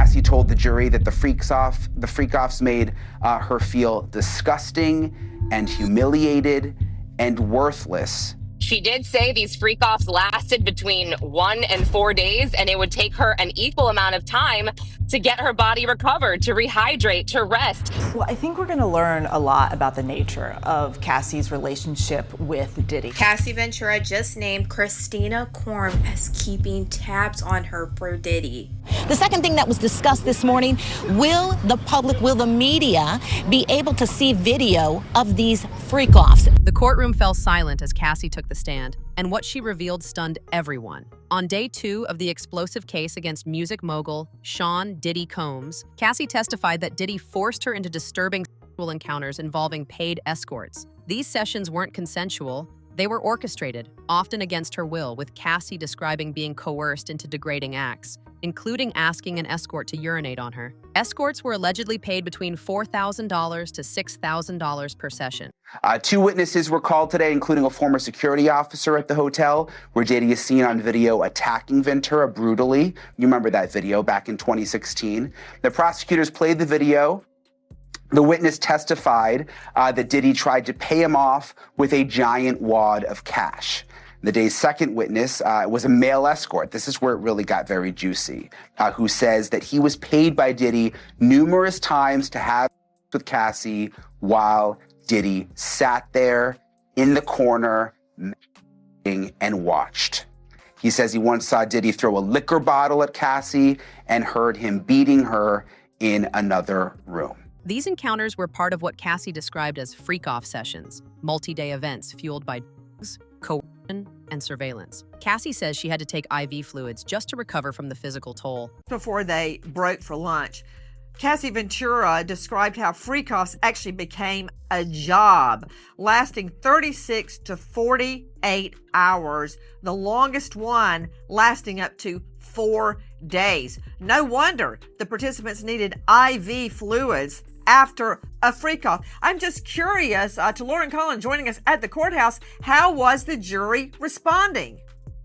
Cassie told the jury that the freak-offs made her feel disgusting and humiliated and worthless. She did say these freak-offs lasted between 1 and 4 days, and it would take her an equal amount of time to get her body recovered, to rehydrate, to rest. Well, I think we're going to learn a lot about the nature of Cassie's relationship with Diddy. Cassie Ventura just named Christina Quorum as keeping tabs on her for Diddy. The second thing that was discussed this morning, will the media be able to see video of these freak-offs? The courtroom fell silent as Cassie took the stand, and what she revealed stunned everyone. On day 2 of the explosive case against music mogul Sean Diddy Combs, Cassie testified that Diddy forced her into disturbing sexual encounters involving paid escorts. These sessions weren't consensual. They were orchestrated, often against her will, with Cassie describing being coerced into degrading acts, including asking an escort to urinate on her. Escorts were allegedly paid between $4,000 to $6,000 per session. 2 witnesses were called today, including a former security officer at the hotel, where Diddy is seen on video attacking Ventura brutally. You remember that video back in 2016. The prosecutors played the video. The witness testified that Diddy tried to pay him off with a giant wad of cash. The day's second witness was a male escort. This is where it really got very juicy, who says that he was paid by Diddy numerous times to have sex with Cassie while Diddy sat there in the corner and watched. He says he once saw Diddy throw a liquor bottle at Cassie and heard him beating her in another room. These encounters were part of what Cassie described as freak-off sessions, multi-day events fueled by drugs, coercion, and surveillance. Cassie says she had to take IV fluids just to recover from the physical toll. Before they broke for lunch, Cassie Ventura described how freak-offs actually became a job, lasting 36 to 48 hours, the longest one lasting up to 4 days. No wonder the participants needed IV fluids after a freak-off. I'm just curious, to Lauren Cullen joining us at the courthouse, how was the jury responding?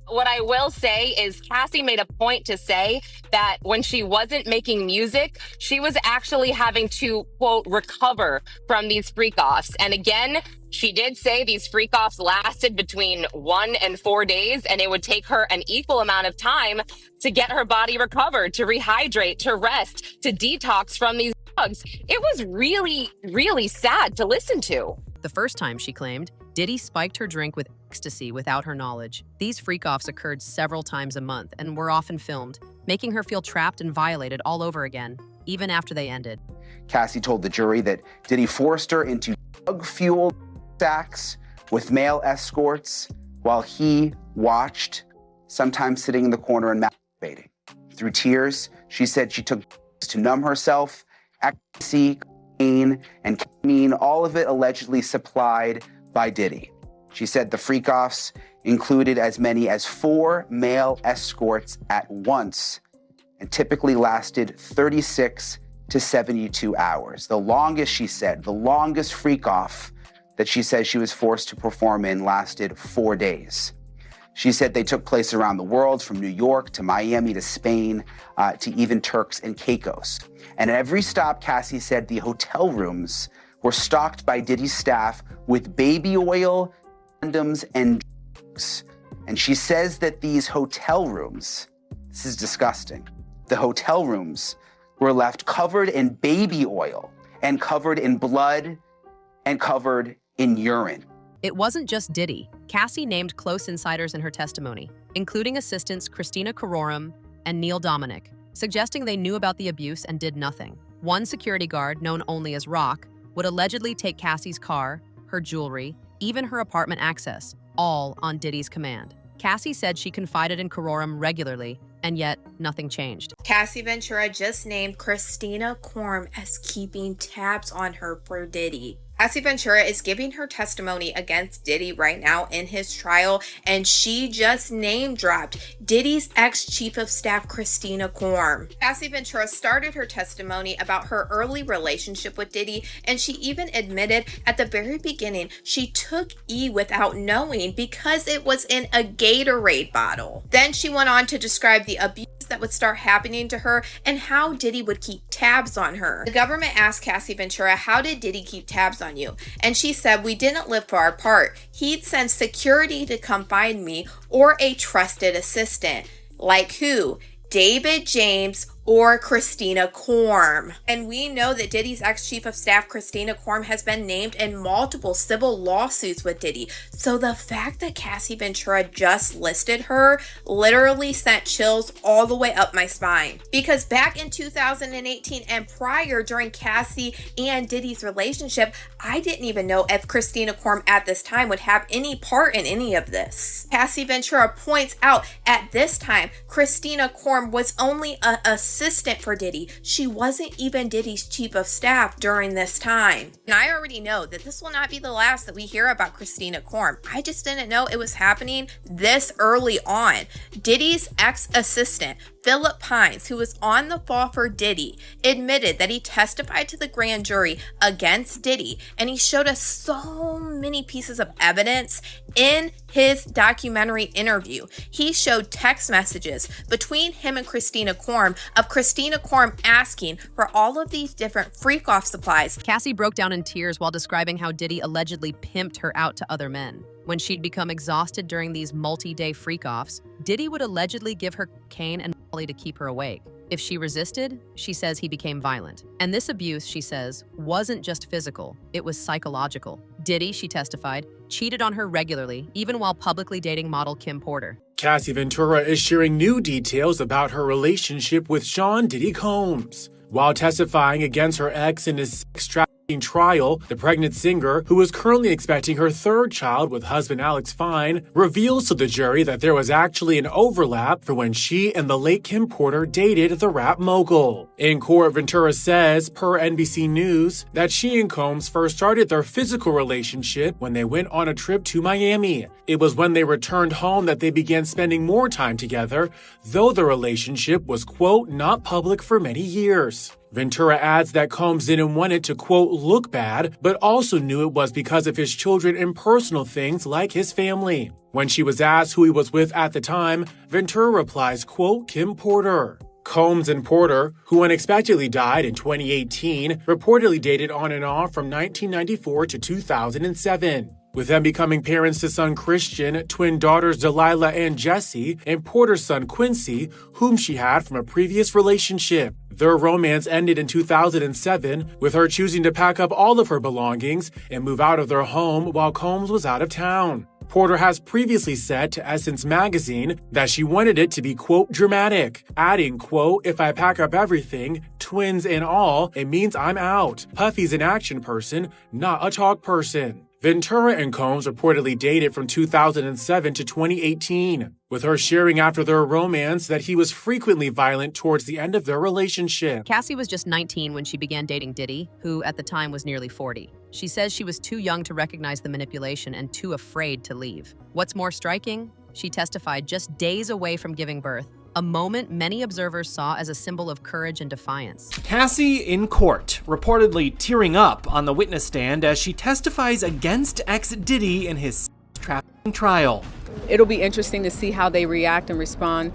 What I will say is Cassie made a point to say that when she wasn't making music, she was actually having to, quote, recover from these freak-offs. And again, she did say these freak-offs lasted between 1 and 4 days, and it would take her an equal amount of time to get her body recovered, to rehydrate, to rest, to detox from these drugs. It was really, really sad to listen to. The first time, she claimed, Diddy spiked her drink with ecstasy without her knowledge. These freak-offs occurred several times a month and were often filmed, making her feel trapped and violated all over again, even after they ended. Cassie told the jury that Diddy forced her into drug-fueled acts with male escorts while he watched, sometimes sitting in the corner and masturbating. Through tears, she said she took to numb herself, ecstasy, cocaine, and ketamine, all of it allegedly supplied by Diddy. She said the freak-offs included as many as 4 male escorts at once and typically lasted 36 to 72 hours. The longest, she said, the longest freak-off that she says she was forced to perform in lasted 4 days. She said they took place around the world, from New York to Miami to Spain to even Turks and Caicos. And at every stop, Cassie said the hotel rooms were stocked by Diddy's staff with baby oil, condoms, and drugs. And she says that these hotel rooms, this is disgusting, the hotel rooms were left covered in baby oil and covered in blood and covered in urine. It wasn't just Diddy. Cassie named close insiders in her testimony, including assistants Christina Quorum and Neil Dominic, suggesting they knew about the abuse and did nothing. One security guard, known only as Rock, would allegedly take Cassie's car, her jewelry, even her apartment access, all on Diddy's command. Cassie said she confided in Quorum regularly, and yet nothing changed. Cassie Ventura just named Christina Quorum as keeping tabs on her for Diddy. Cassie Ventura is giving her testimony against Diddy right now in his trial, and she just name-dropped Diddy's ex-chief of staff, Christina Quorum. Cassie Ventura started her testimony about her early relationship with Diddy, and she even admitted at the very beginning she took E without knowing because it was in a Gatorade bottle. Then she went on to describe the abuse that would start happening to her and how Diddy would keep tabs on her. The government asked Cassie Ventura, how did Diddy keep tabs on you? And she said, we didn't live far apart. He'd send security to come find me or a trusted assistant. Like who? David James or Christina Korm. And we know that Diddy's ex-chief of staff, Christina Korm, has been named in multiple civil lawsuits with Diddy. So the fact that Cassie Ventura just listed her literally sent chills all the way up my spine. Because back in 2018 and prior, during Cassie and Diddy's relationship, I didn't even know if Christina Korm at this time would have any part in any of this. Cassie Ventura points out at this time, Christina Korm was only an assistant for Diddy. She wasn't even Diddy's chief of staff during this time. And I already know that this will not be the last that we hear about Christina Korm. I just didn't know it was happening this early on. Diddy's ex-assistant, Philip Pines, who was on the fall for Diddy, admitted that he testified to the grand jury against Diddy, and he showed us so many pieces of evidence in his documentary interview. He showed text messages between him and Christina Korm of Christina Korm asking for all of these different freak-off supplies. Cassie broke down in tears while describing how Diddy allegedly pimped her out to other men. When she'd become exhausted during these multi-day freak-offs, Diddy would allegedly give her cocaine and Molly to keep her awake. If she resisted, she says he became violent. And this abuse, she says, wasn't just physical, it was psychological. Diddy, she testified, cheated on her regularly, even while publicly dating model Kim Porter. Cassie Ventura is sharing new details about her relationship with Sean Diddy Combs. While testifying against her ex in his sex trafficking trial, the pregnant singer, who is currently expecting her third child with husband Alex Fine, reveals to the jury that there was actually an overlap for when she and the late Kim Porter dated the rap mogul. In court, Ventura says, per NBC News, that she and Combs first started their physical relationship when they went on a trip to Miami. It was when they returned home that they began spending more time together, though the relationship was, quote, not public for many years. Ventura adds that Combs didn't want it to, quote, look bad, but also knew it was because of his children and personal things like his family. When she was asked who he was with at the time, Ventura replies, quote, Kim Porter. Combs and Porter, who unexpectedly died in 2018, reportedly dated on and off from 1994 to 2007. With them becoming parents to son Christian, twin daughters Delilah and Jessie, and Porter's son Quincy, whom she had from a previous relationship. Their romance ended in 2007, with her choosing to pack up all of her belongings and move out of their home while Combs was out of town. Porter has previously said to Essence magazine that she wanted it to be, quote, dramatic, adding, quote, if I pack up everything, twins and all, it means I'm out. Puffy's an action person, not a talk person. Ventura and Combs reportedly dated from 2007 to 2018, with her sharing after their romance that he was frequently violent towards the end of their relationship. Cassie was just 19 when she began dating Diddy, who at the time was nearly 40. She says she was too young to recognize the manipulation and too afraid to leave. What's more striking? She testified just days away from giving birth, a moment many observers saw as a symbol of courage and defiance. Cassie in court, reportedly tearing up on the witness stand as she testifies against ex-Diddy in his trafficking trial. It'll be interesting to see how they react and respond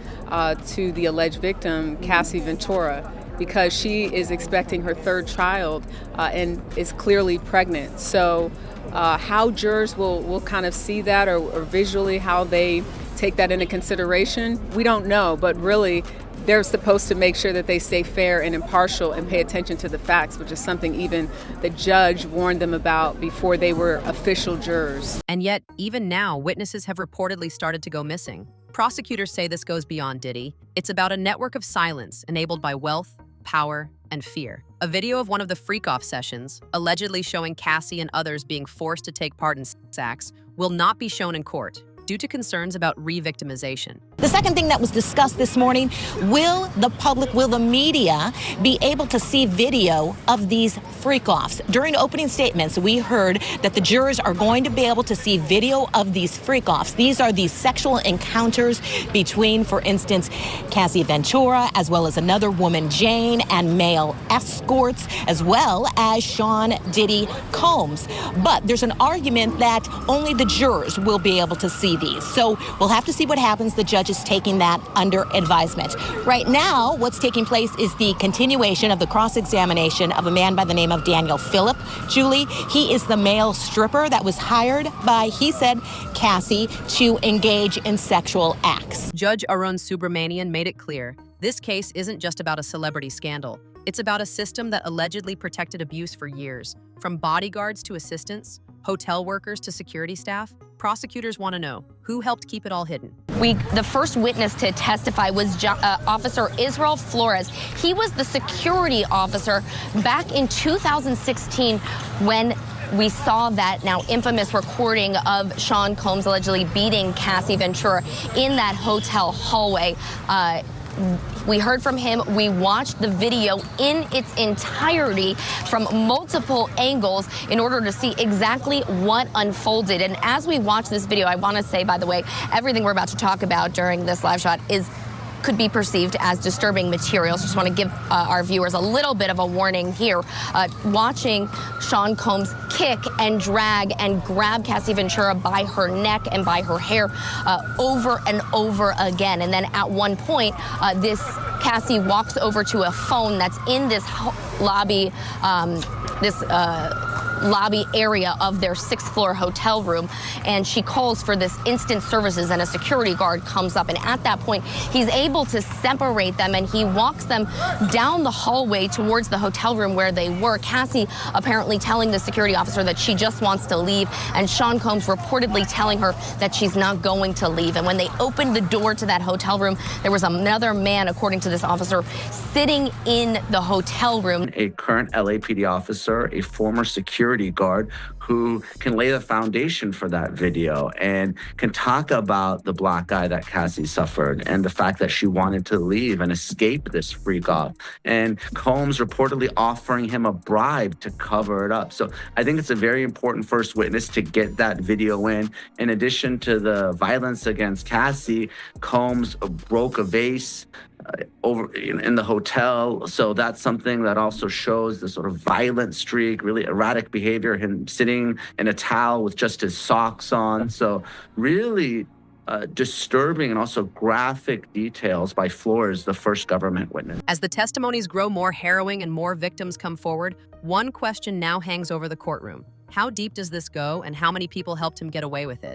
to the alleged victim, Cassie Ventura, because she is expecting her third child and is clearly pregnant. So how jurors will kind of see that or visually how they take that into consideration, we don't know, but really they're supposed to make sure that they stay fair and impartial and pay attention to the facts, which is something even the judge warned them about before they were official jurors. And yet, even now, witnesses have reportedly started to go missing. Prosecutors say this goes beyond Diddy. It's about a network of silence enabled by wealth, power, and fear. A video of one of the freak-off sessions, allegedly showing Cassie and others being forced to take part in sex acts, will not be shown in court due to concerns about re-victimization. The second thing that was discussed this morning, will the media be able to see video of these freak-offs? During opening statements, we heard that the jurors are going to be able to see video of these freak-offs. These are these sexual encounters between, for instance, Cassie Ventura, as well as another woman, Jane, and male escorts, as well as Sean Diddy Combs. But there's an argument that only the jurors will be able to see see these. So we'll have to see what happens. The judge is taking that under advisement. Right now, what's taking place is the continuation of the cross-examination of a man by the name of Daniel Phillip. Julie, he is the male stripper that was hired by, he said, Cassie to engage in sexual acts. Judge Arun Subramanian made it clear, this case isn't just about a celebrity scandal. It's about a system that allegedly protected abuse for years. From bodyguards to assistants, hotel workers to security staff, prosecutors want to know who helped keep it all hidden. The first witness to testify was Officer Israel Flores. He was the security officer back in 2016 when we saw that now infamous recording of Sean Combs allegedly beating Cassie Ventura in that hotel hallway. We heard from him. We watched the video in its entirety from multiple angles in order to see exactly what unfolded. And as we watch this video, I want to say, by the way, everything we're about to talk about during this live shot could be perceived as disturbing materials. Just want to give our viewers a little bit of a warning here. Watching Sean Combs kick and drag and grab Cassie Ventura by her neck and by her hair over and over again. And then at one point, Cassie walks over to a phone that's in this lobby, lobby area of their 6th floor hotel room, and she calls for this instant services, and a security guard comes up, and at that point he's able to separate them, and he walks them down the hallway towards the hotel room where they were. Cassie apparently telling the security officer that she just wants to leave, and Sean Combs reportedly telling her that she's not going to leave. And when they opened the door to that hotel room, there was another man, according to this officer, sitting in the hotel room. A current LAPD officer, a former security guard who can lay the foundation for that video and can talk about the black eye that Cassie suffered and the fact that she wanted to leave and escape this freak off. And Combs reportedly offering him a bribe to cover it up. So I think it's a very important first witness to get that video in. In addition to the violence against Cassie, Combs broke a vase over in the hotel. So that's something that also shows the sort of violent streak, really erratic behavior, him sitting in a towel with just his socks on. So really disturbing and also graphic details by Flores, the first government witness. As the testimonies grow more harrowing and more victims come forward, one question now hangs over the courtroom. How deep does this go, and how many people helped him get away with it?